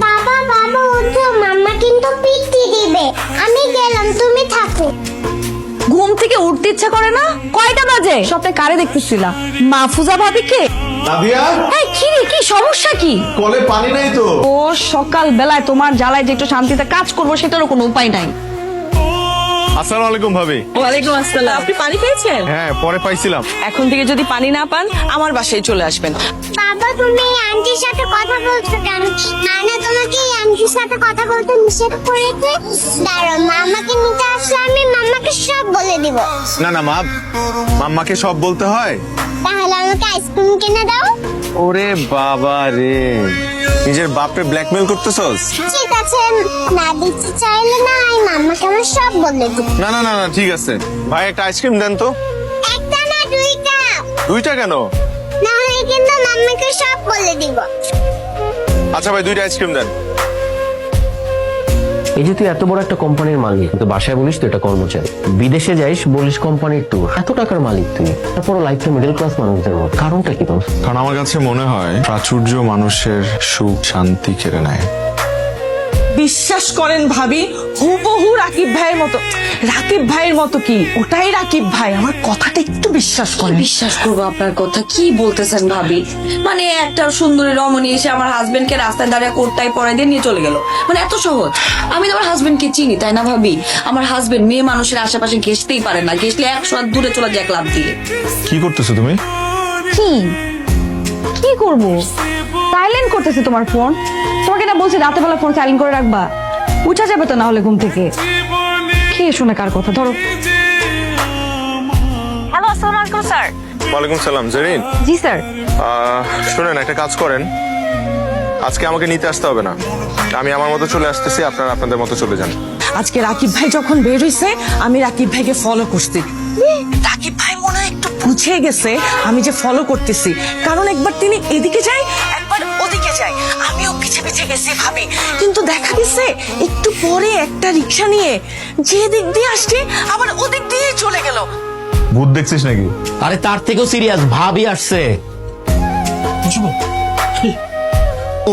বাবা বাবা উঠো, মাম্মা কিন্তু পিটি দিবে। আমি গেলাম, তুমি থাকো। ঘুম থেকে উঠতে ইচ্ছা করে না? কয়টা বাজে? সপ্তাহে কারে দেখতেছিলা? মাহফুজা ভাবি কে? নাদিয়া, এই কি রে, কি সমস্যা কি? কলে পানি নাই তো। ও সকাল বেলায় তোমার জ্বালায় যে একটু শান্তিতে কাজ করবো সেটারও কোনো উপায় নাই। আসসালামু আলাইকুম ভাবি। ওয়ালাইকুম আসসালাম। আপনি পানি পেয়েছেন? হ্যাঁ, পরে পাইছিলাম। এখন থেকে যদি পানি না পান আমার বাসায় চলে আসবেন। বাবা তুমি এই আন্টির সাথে কথা বলছো কেন? নানা তোমাকে এই আন্টির সাথে কথা বলতে নিষেধ করেছে। দাঁড়াও, মামাকে নিতে আসলে আমি মামাকে সব বলে দিব। না না মা, মাম্মাকে সব বলতে হয়। তাহলে আমাকে আইসক্রিম কিনে দাও। ওরে বাবা রে, নিজের বাপরে ব্ল্যাকমেল করতেছস? ঠিক আছে, না দিতে চাইলে না, আমি মামাকে আমার সব বলে দিব। না না না না, ঠিক আছে ভাই, একটা আইসক্রিম দেন তো। একটা না, দুইটা। দুইটা কেন? না হয় কিন্তু মামাকে সব বলে দিব। আচ্ছা ভাই, দুইটা আইসক্রিম দেন। এই যে তুই এত বড় একটা কোম্পানির মালিক, তো বাসায় বলিস তুই এটা কর্মচারী, বিদেশে যাইস বলিস কোম্পানির ট্যুর, এত টাকার মালিক তুই, তারপরও লাইফটা মিডল ক্লাস মানুষদের মতো, কারণটা কি তোর? কারণ আমার কাছে মনে হয় প্রাচুর্য মানুষের সুখ শান্তি কেড়ে নেয়। বিশ্বাস করেন ভাবি, হুবহু রাকিব ভাইয়ের মতো। রাকিব ভাইয়ের মতো কি? ওটাই রাকিব ভাই। আমার কথাটা একটু বিশ্বাস করেন। বিশ্বাস করবো আপনার কথা? কি বলতেছেন ভাবি? মানে একটা সুন্দরী রমণী এসে আমার হাজবেন্ডকে রাস্তায় দাঁড়িয়ে কোটটাই পরাই দিয়ে নিয়ে চলে গেল, মানে এত সহজ? আমি তো আমার হাজবেন্ডকে চিনি, তাই না ভাবি? আমার হাজবেন্ড মেয়ে মানুষের আশেপাশে ঘেসতেই পারে না, ঘেসলে 100 হাত দূরে চলে যায় ক্লাব দিয়ে। কি করতেছো তুমি? কি কি করবো? সাইলেন্ট করতেছে তোমার ফোন। তোমাকে না বলছি রাতে বেলা ফোন সাইলেন্ট করে রাখবা, উঠা যাবে তো না হলে ঘুম থেকে। কে শোনে কার কথা? ধরো। হ্যালো, আসসালামু আলাইকুম স্যার। ওয়ালাইকুম সালাম। জেরিন, জি স্যার। শুনেন, একটা কাজ করেন, আজকে আমাকে নিতে আসতে হবে না, আমি আমার মতো চলে আসতেছি, আপনারা আপনাদের মতো চলে যান। আজকে রাকিব ভাই যখন বের হইছে, আমি রাকিব ভাইকে ফলো করছি। রাকিব ভাই মনে হয় একটু বুঝে গেছে আমি যে ফলো করতেছি, কারণ একবার তিনি এদিকে যায়, একবার ওদিকে যায়, আমিও পিছে পিছে গেছি ভাবি। কিন্তু দেখা দিচ্ছে একটু পরে একটা রিক্সা নিয়ে যে দিক দিয়ে আসছে আবার ওদিক দিয়ে চলে গেল। ভূত দেখছিস নাকি? আরে তার থেকেও সিরিয়াস, ভাবি আসছে।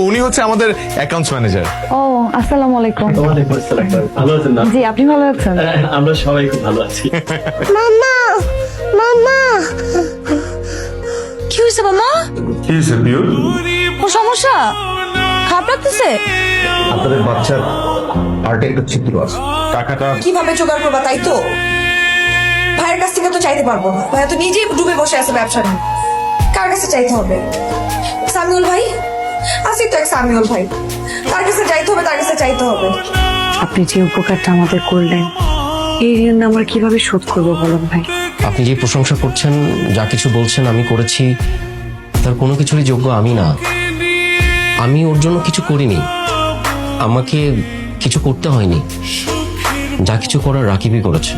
উনি হচ্ছে আমাদের অ্যাকাউন্টস ম্যানেজার। ও আসসালামু আলাইকুম। ভালো আছেন না? জি, আপনি ভালো আছেন? আমরা সবাই খুব ভালো আছি। মাম্মা, মাম্মা। কি হয়েছে মামা? কি হয়েছে পিউর? ও সমস্যা? খারাপ লাগতেছে? আপনাদের বাচ্চার হার্টে একটা ছিদ্র আছে। টাকাটা কিভাবে জোগাড় করবা তাই তো? ভাইয়ের কাছ থেকে তো চাইতে পারবো না, ভাইয়া তো নিজেই ডুবে বসে আছে ব্যবসা নিয়ে। কার কাছে চাইতে হবে? সামিউল ভাই আসি তো, এক সামিউল ভাই, তার কাছে চাইতে হবে, তার কাছে চাইতে হবে। আপনি যে উপকারটা আমাদের করলেন, এই ঋণ আমরা কিভাবে শোধ করবো বলুন ভাই? আপনি যে প্রশংসা করছেন, যা কিছু বলছেন আমি করেছি, তার কোনো কিছুরই যোগ্য আমি না। আমি ওর জন্য কিছু করিনি, আমাকে কিছু করতে হয়নি, যা কিছু করার রাকিবই করেছে।